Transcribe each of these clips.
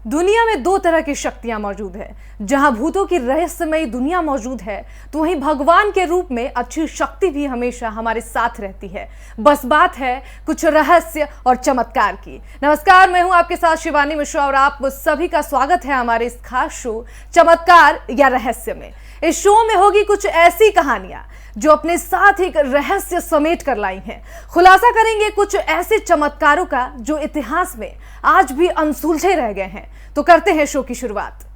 दुनिया में दो तरह की शक्तियां मौजूद है। जहां भूतों की रहस्यमयी दुनिया मौजूद है, तो वहीं भगवान के रूप में अच्छी शक्ति भी हमेशा हमारे साथ रहती है। बस बात है कुछ रहस्य और चमत्कार की। नमस्कार, मैं हूं आपके साथ शिवानी मिश्रा और आप सभी का स्वागत है हमारे इस खास शो चमत्कार या रहस्य में। इस शो में होगी कुछ ऐसी कहानियां जो अपने साथ एक रहस्य समेट कर लाई हैं। खुलासा करेंगे कुछ ऐसे चमत्कारों का जो इतिहास में आज भी अनसुलझे रह गए हैं। तो करते हैं शो की शुरुआत।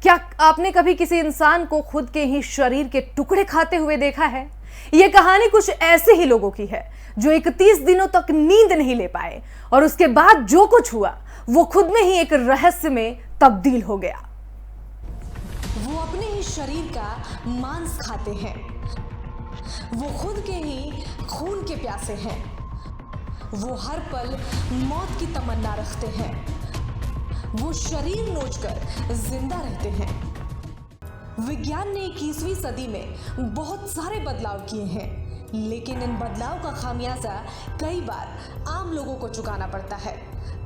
क्या आपने कभी किसी इंसान को खुद के ही शरीर के टुकड़े खाते हुए देखा है? यह कहानी कुछ ऐसे ही लोगों की है जो 31 दिनों तक नींद नहीं ले पाए और उसके बाद जो कुछ हुआ वो खुद में ही एक रहस्य में तब्दील हो गया। वो अपने ही शरीर का मांस खाते हैं। वो खुद के ही खून के प्यासे हैं। वो हर पल मौत की तमन्ना रखते हैं। वो शरीर नोचकर जिंदा रहते हैं। विज्ञान ने 21वीं सदी में बहुत सारे बदलाव किए हैं, लेकिन इन बदलाव का खामियाजा कई बार आम लोगों को चुकाना पड़ता है।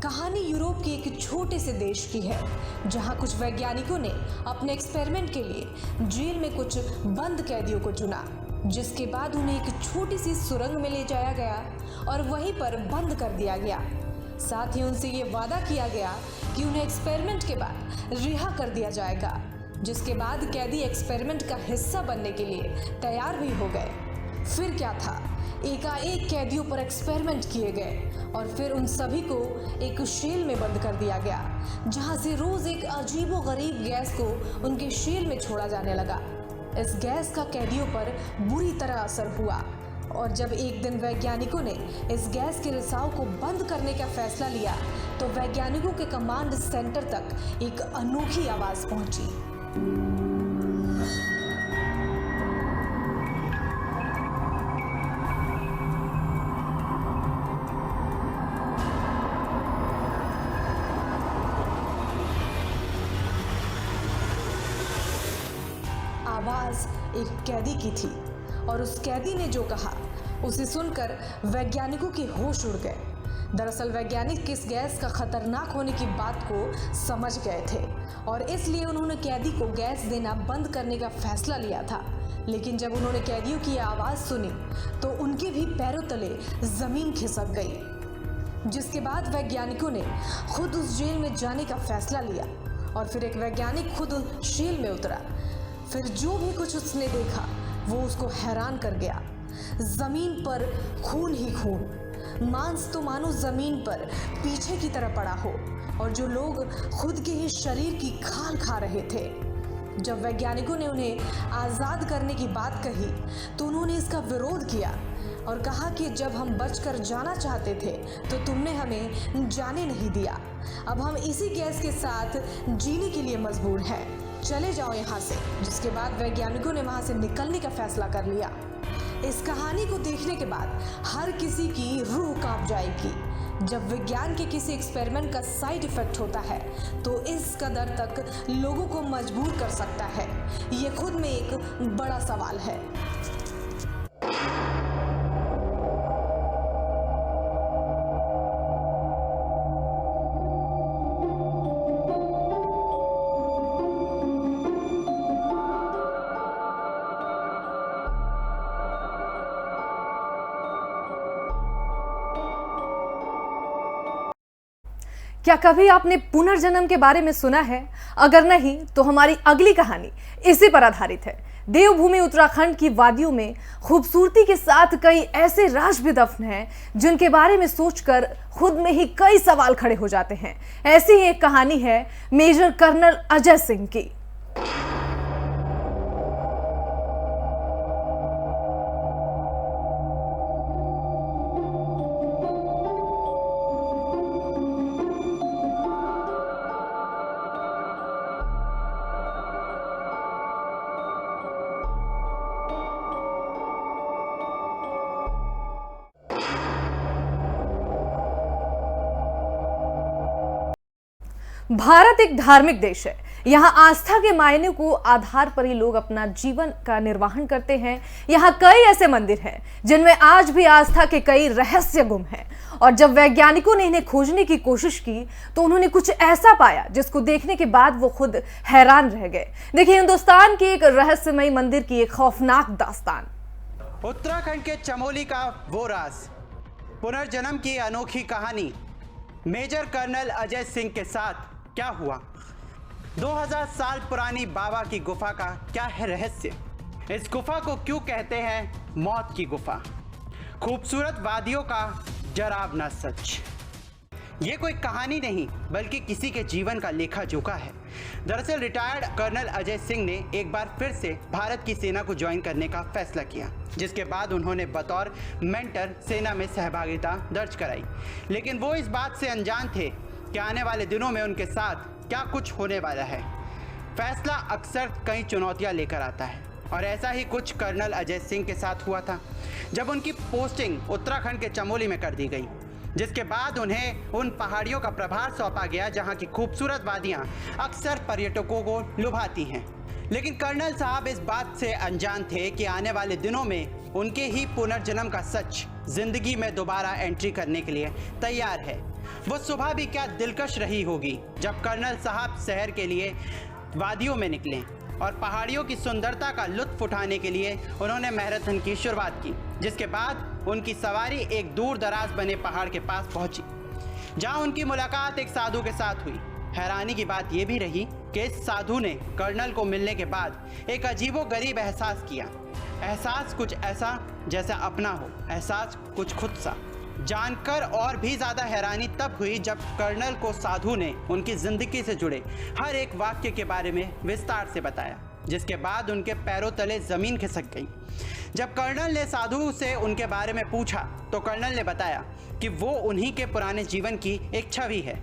कहानी यूरोप के एक छोटे से देश की है, जहां कुछ वैज्ञानिकों ने अपने एक्सपेरिमेंट के लिए जेल में कुछ बंद कैदियों को चुना, जिसके बाद उन्हें एक छोटी सी सुरंग में ले जाया गया और वहीं पर बंद कर दिया गया। साथ ही उनसे ये वादा किया गया कि उन्हें एक्सपेरिमेंट के बाद रिहा कर दिया जाएगा, जिसके बाद कैदी एक्सपेरिमेंट का हिस्सा बनने के लिए तैयार भी हो गए। फिर क्या था, एकाएक कैदियों पर एक्सपेरिमेंट किए गए और फिर उन सभी को एक शेल में बंद कर दिया गया, जहां से रोज एक अजीबोगरीब गैस को उनके शेल में छोड़ा जाने लगा। इस गैस का कैदियों पर बुरी तरह असर हुआ और जब एक दिन वैज्ञानिकों ने इस गैस के रिसाव को बंद करने का फैसला लिया, तो वैज्ञानिकों के कमांड सेंटर तक एक अनोखी आवाज पहुंची। आवाज एक कैदी की थी और उस कैदी ने जो कहा उसे सुनकर वैज्ञानिकों के होश उड़ गए। दरअसल वैज्ञानिक इस गैस का खतरनाक होने की बात को समझ गए थे और इसलिए उन्होंने कैदी को गैस देना बंद करने का फैसला लिया था। लेकिन जब उन्होंने कैदियों की आवाज सुनी तो उनके भी पैरों तले जमीन खिसक गई, जिसके बाद वैज्ञानिकों ने खुद उस जेल में जाने का फैसला लिया और फिर एक वैज्ञानिक खुद जेल में उतरा। फिर जो भी कुछ उसने देखा वो उसको हैरान कर गया। जमीन पर खून ही खून, मांस तो मानो जमीन पर पीछे की तरह पड़ा हो और जो लोग खुद के ही शरीर की खाल खा रहे थे। जब वैज्ञानिकों ने उन्हें आज़ाद करने की बात कही तो उन्होंने इसका विरोध किया और कहा कि जब हम बचकर जाना चाहते थे तो तुमने हमें जाने नहीं दिया। अब हम इसी गैस के साथ जीने के लिए मजबूर हैं, चले जाओ यहाँ से। जिसके बाद वैज्ञानिकों ने वहाँ से निकलने का फैसला कर लिया। इस कहानी को देखने के बाद हर किसी की रूह कांप जाएगी। जब विज्ञान के किसी एक्सपेरिमेंट का साइड इफेक्ट होता है तो इस कदर तक लोगों को मजबूर कर सकता है, ये खुद में एक बड़ा सवाल है। क्या कभी आपने पुनर्जन्म के बारे में सुना है? अगर नहीं तो हमारी अगली कहानी इसी पर आधारित है। देवभूमि उत्तराखंड की वादियों में खूबसूरती के साथ कई ऐसे राज भी दफन हैं जिनके बारे में सोचकर खुद में ही कई सवाल खड़े हो जाते हैं। ऐसी ही एक कहानी है मेजर कर्नल अजय सिंह की। भारत एक धार्मिक देश है। यहाँ आस्था के मायने को आधार पर ही लोग अपना जीवन का निर्वाहन करते हैं। यहाँ कई ऐसे मंदिर हैं जिनमें आज भी आस्था के कई रहस्य गुम हैं। और जब वैज्ञानिकों ने इन्हें खोजने की कोशिश की तो उन्होंने कुछ ऐसा पाया जिसको देखने के बाद वो खुद हैरान रह गए। देखिए हिंदुस्तान के एक रहस्यमयी मंदिर की एक खौफनाक दास्तान। उत्तराखंड के चमोली का वो राज, पुनर्जन्म की अनोखी कहानी। मेजर कर्नल अजय सिंह के साथ क्या हुआ? 2000 साल पुरानी बाबा की गुफा का क्या है रहस्य? इस गुफा को क्यों कहते हैं मौत की गुफा? खूबसूरत वादियों का डरावना सच। ये कोई कहानी नहीं बल्कि किसी के जीवन का लेखा जोखा है। दरअसल रिटायर्ड कर्नल अजय सिंह ने एक बार फिर से भारत की सेना को ज्वाइन करने का फैसला किया, जिसके बाद उन्होंने बतौर मेंटर सेना में सहभागिता दर्ज कराई। लेकिन वो इस बात से अनजान थे कि आने वाले दिनों में उनके साथ क्या कुछ होने वाला है। फैसला अक्सर कई चुनौतियां लेकर आता है और ऐसा ही कुछ कर्नल अजय सिंह के साथ हुआ था जब उनकी पोस्टिंग उत्तराखंड के चमोली में कर दी गई, जिसके बाद उन्हें उन पहाड़ियों का प्रभार सौंपा गया जहां की खूबसूरत वादियां अक्सर पर्यटकों को लुभाती हैं। लेकिन कर्नल साहब इस बात से अनजान थे कि आने वाले दिनों में उनके ही पुनर्जन्म का सच जिंदगी में दोबारा एंट्री करने के लिए तैयार है। वो सुबह भी क्या दिलकश रही होगी जब कर्नल साहब शहर के लिए वादियों में निकले और पहाड़ियों की सुंदरता का लुत्फ उठाने के लिए उन्होंने मैराथन की शुरुआत की, जिसके बाद उनकी सवारी एक दूर दराज बने पहाड़ के पास पहुंची, जहां उनकी मुलाकात एक साधु के साथ हुई। हैरानी की बात यह भी रही कि इस साधु ने कर्नल को मिलने के बाद एक अजीबोगरीब एहसास किया। एहसास कुछ ऐसा जैसा अपना हो, एहसास कुछ खुद सा। जानकर और भी ज़्यादा हैरानी तब हुई जब कर्नल को साधु ने उनकी ज़िंदगी से जुड़े हर एक वाक्य के बारे में विस्तार से बताया, जिसके बाद उनके पैरों तले ज़मीन खिसक गई। जब कर्नल ने साधु से उनके बारे में पूछा तो कर्नल ने बताया कि वो उन्हीं के पुराने जीवन की एक छवि है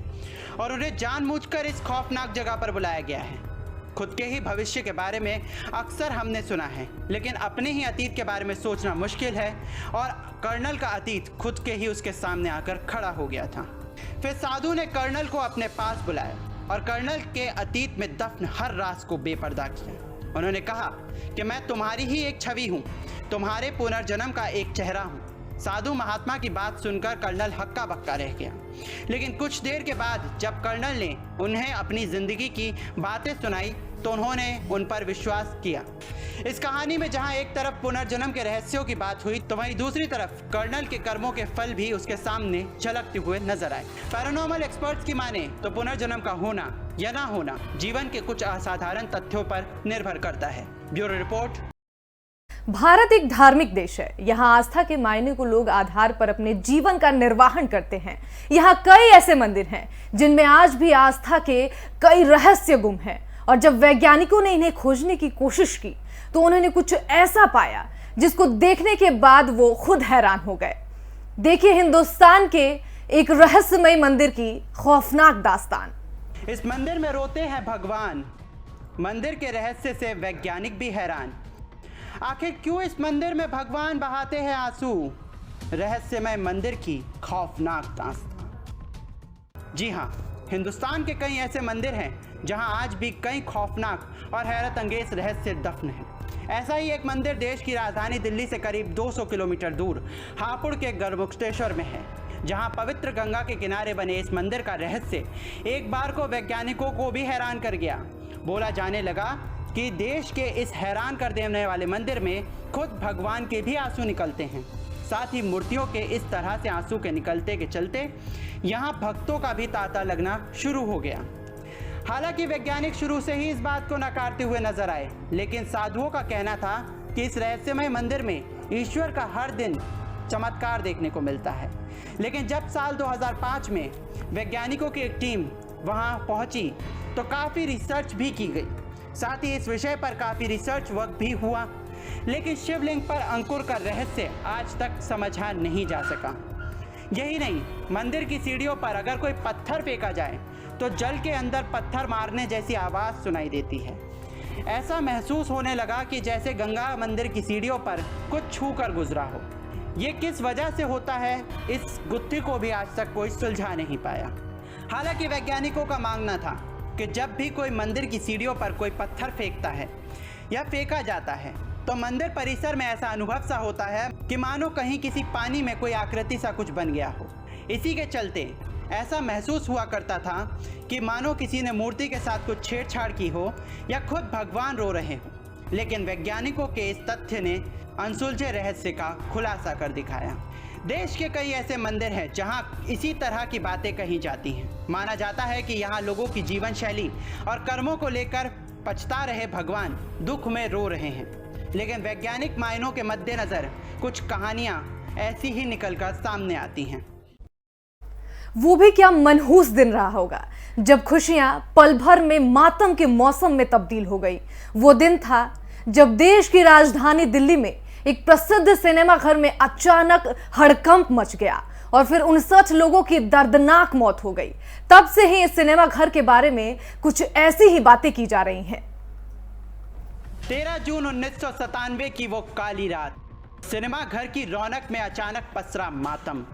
और उन्हें जानबूझकर इस खौफनाक जगह पर बुलाया गया है। खुद के ही भविष्य के बारे में अक्सर हमने सुना है, लेकिन अपने ही अतीत के बारे में सोचना मुश्किल है और कर्नल का अतीत खुद के ही उसके सामने आकर खड़ा हो गया था। फिर साधु ने कर्नल को अपने पास बुलाया और कर्नल के अतीत में दफन हर राज को बेपर्दा किया। उन्होंने कहा कि मैं तुम्हारी ही एक छवि हूँ, तुम्हारे पुनर्जन्म का एक चेहरा हूँ। साधु महात्मा की बात सुनकर कर्नल हक्का बक्का रह गया। लेकिन कुछ देर के बाद जब कर्नल ने उन्हें अपनी जिंदगी की बातें सुनाई तो उन्होंने उन पर विश्वास किया। इस कहानी में जहां एक तरफ पुनर्जन्म के रहस्यों की बात हुई तो वहीं दूसरी तरफ कर्नल के कर्मों के फल भी उसके सामने झलकते हुए नजर आए। पैरानॉर्मल एक्सपर्ट्स की माने तो पुनर्जन्म का होना या ना होना जीवन के कुछ असाधारण तथ्यों पर निर्भर करता है। Bureau report. भारत एक धार्मिक देश है। यहाँ आस्था के मायने को लोग आधार पर अपने जीवन का निर्वाहन करते हैं। यहाँ कई ऐसे मंदिर हैं जिनमें आज भी आस्था के कई रहस्य गुम हैं। और जब वैज्ञानिकों ने इन्हें खोजने की कोशिश की तो उन्होंने कुछ ऐसा पाया जिसको देखने के बाद वो खुद हैरान हो गए। देखिए हिंदुस्तान के एक रहस्यमयी मंदिर की खौफनाक दास्तान। इस मंदिर में रोते हैं भगवान। मंदिर के रहस्य से वैज्ञानिक भी हैरान। आखिर क्यों इस मंदिर में भगवान बहाते हैं आंसू? रहस्यमय मंदिर की खौफनाक दास्तान। जी हाँ, हिंदुस्तान के कई ऐसे मंदिर हैं जहां आज भी कई खौफनाक और हैरत अंगेज रहस्य दफन हैं। ऐसा ही एक मंदिर देश की राजधानी दिल्ली से करीब 200 किलोमीटर दूर हापुड़ के गढ़मुक्तेश्वर में है, जहां पवित्र गंगा के किनारे बने इस मंदिर का रहस्य एक बार को वैज्ञानिकों को भी हैरान कर गया। बोला जाने लगा कि देश के इस हैरान कर देने वाले मंदिर में खुद भगवान के भी आंसू निकलते हैं। साथ ही मूर्तियों के इस तरह से आंसू के निकलते के चलते यहाँ भक्तों का भी तांता लगना शुरू हो गया। हालांकि वैज्ञानिक शुरू से ही इस बात को नकारते हुए नजर आए, लेकिन साधुओं का कहना था कि इस रहस्यमय मंदिर में ईश्वर का हर दिन चमत्कार देखने को मिलता है। लेकिन जब साल 2005 में वैज्ञानिकों की एक टीम वहां पहुंची तो काफ़ी रिसर्च भी की गई। साथ ही इस विषय पर काफ़ी रिसर्च वर्क भी हुआ, लेकिन शिवलिंग पर अंकुर का रहस्य आज तक समझा नहीं जा सका। यही नहीं, मंदिर की सीढ़ियों पर अगर कोई पत्थर फेंका जाए तो जल के अंदर पत्थर मारने जैसी आवाज़ सुनाई देती है। ऐसा महसूस होने लगा कि जैसे गंगा मंदिर की सीढ़ियों पर कुछ छू कर गुजरा हो। ये किस वजह से होता है, इस गुत्थी को भी आज तक कोई सुलझा नहीं पाया। हालांकि वैज्ञानिकों का मानना था कि जब भी कोई मंदिर की सीढ़ियों पर कोई पत्थर फेंकता है या फेंका जाता है तो मंदिर परिसर में ऐसा अनुभव सा होता है कि मानो कहीं किसी पानी में कोई आकृति सा कुछ बन गया हो। इसी के चलते ऐसा महसूस हुआ करता था कि मानो किसी ने मूर्ति के साथ कुछ छेड़छाड़ की हो या खुद भगवान रो रहे हो। लेकिन वैज्ञानिकों के इस तथ्य ने अनसुलझे रहस्य का खुलासा कर दिखाया। देश के कई ऐसे मंदिर हैं जहां इसी तरह की बातें कही जाती हैं। माना जाता है कि यहां लोगों की जीवन शैली और कर्मों को लेकर पछता रहे भगवान दुख में रो रहे हैं। लेकिन वैज्ञानिक मायनों के मद्देनजर कुछ कहानियां ऐसी ही निकलकर सामने आती हैं। वो भी क्या मनहूस दिन रहा होगा जब खुशियां पल भर में मातम के मौसम में तब्दील हो गई। वो दिन था जब देश की राजधानी दिल्ली में एक प्रसिद्ध सिनेमा घर में अचानक हड़कंप मच गया और फिर 59 लोगों की दर्दनाक मौत हो गई। तब से ही इस सिनेमा घर के बारे में कुछ ऐसी ही बातें की जा रही हैं। 13 जून 1997 की वो काली रात, सिनेमा घर की रौनक में अचानक पसरा मातम।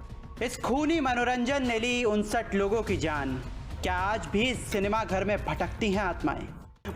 इस खूनी मनोरंजन ने ली 59 लोगों की जान। क्या आज भी इस सिनेमा घर में भटकती हैं आत्माएं?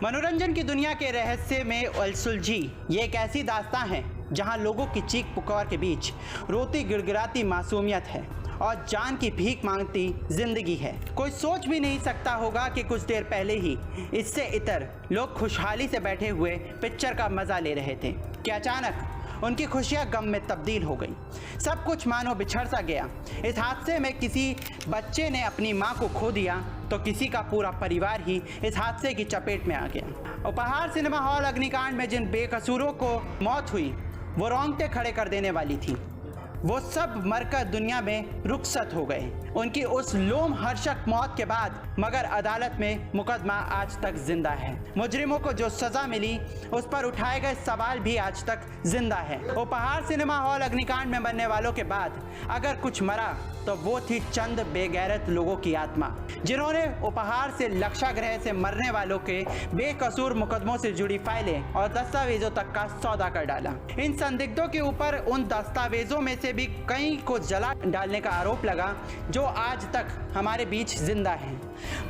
मनोरंजन की दुनिया के रहस्य में अलसुलझी ये एक ऐसी दास्तां है जहां लोगों की चीख पुकार के बीच रोती गिड़गिड़ाती मासूमियत है और जान की भीख मांगती जिंदगी है। कोई सोच भी नहीं सकता होगा कि कुछ देर पहले ही इससे इतर लोग खुशहाली से बैठे हुए पिक्चर का मजा ले रहे थे कि अचानक उनकी खुशियां गम में तब्दील हो गई। सब कुछ मानो बिछड़ सा गया। इस हादसे में किसी बच्चे ने अपनी मां को खो दिया तो किसी का पूरा परिवार ही इस हादसे की चपेट में आ गया। उपहार सिनेमा हॉल अग्निकांड में जिन बेकसूरों को मौत हुई वो रोंगटे खड़े कर देने वाली थी। वो सब मरकर दुनिया में रुखसत हो गए उनकी उस लोमहर्षक मौत के बाद, मगर अदालत में मुकदमा आज तक जिंदा है। मुजरिमों को जो सजा मिली उस पर उठाए गए सवाल भी आज तक जिंदा है। उपहार सिनेमा हॉल अग्निकांड में मरने वालों के बाद अगर कुछ मरा तो वो थी चंद बेगैरत लोगों की आत्मा जिन्होंने उपहार से लक्षागृह से मरने वालों के बेकसूर मुकदमों से जुड़ी फाइलें और दस्तावेजों तक का सौदा कर डाला। इन संदिग्धों के ऊपर उन दस्तावेजों में से भी कई को जला डालने का आरोप लगा जो आज तक हमारे बीच जिंदा है।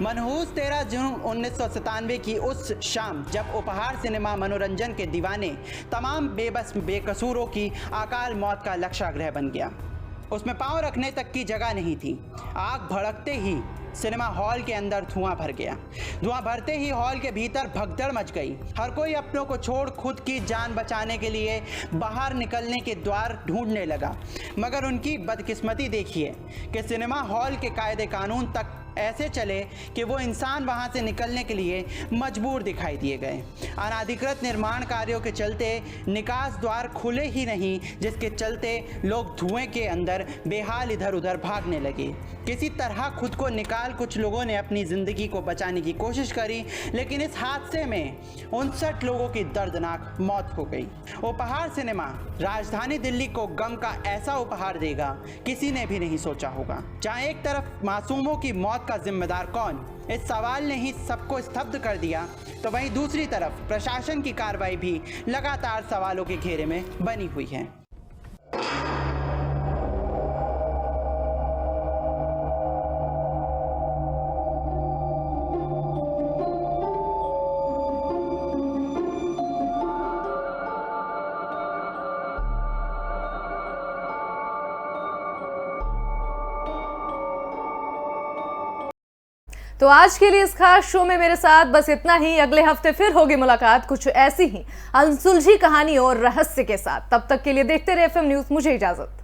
मनहूस 13 जून 1997 की उस शाम जब उपहार सिनेमा मनोरंजन के दीवाने तमाम बेबस बेकसूरों की अकाल मौत का लक्षागृह बन गया। उसमें पांव रखने तक की जगह नहीं थी। आग भड़कते ही सिनेमा हॉल के अंदर धुआं भर गया। धुआं भरते ही हॉल के भीतर भगदड़ मच गई। हर कोई अपनों को छोड़ खुद की जान बचाने के लिए बाहर निकलने के द्वार ढूंढने लगा। मगर उनकी बदकिस्मती देखिए कि सिनेमा हॉल के कायदे कानून तक ऐसे चले कि वो इंसान वहां से निकलने के लिए मजबूर दिखाई दिए गए। अनाधिकृत निर्माण कार्यों के चलते निकास द्वार खुले ही नहीं, जिसके चलते लोग धुएं के अंदर बेहाल इधर उधर भागने लगे। किसी तरह खुद को निकाल कुछ लोगों ने अपनी ज़िंदगी को बचाने की कोशिश करी, लेकिन इस हादसे में 59 लोगों की दर्दनाक मौत हो गई। उपहार सिनेमा राजधानी दिल्ली को गम का ऐसा उपहार देगा किसी ने भी नहीं सोचा होगा। जहाँ एक तरफ मासूमों की मौत का जिम्मेदार कौन, इस सवाल ने ही सबको स्तब्ध कर दिया, तो वहीं दूसरी तरफ प्रशासन की कार्रवाई भी लगातार सवालों के घेरे में बनी हुई है। तो आज के लिए इस खास शो में मेरे साथ बस इतना ही। अगले हफ्ते फिर होगी मुलाकात कुछ ऐसी ही अनसुलझी कहानी और रहस्य के साथ। तब तक के लिए देखते रहे FM न्यूज़। मुझे इजाजत।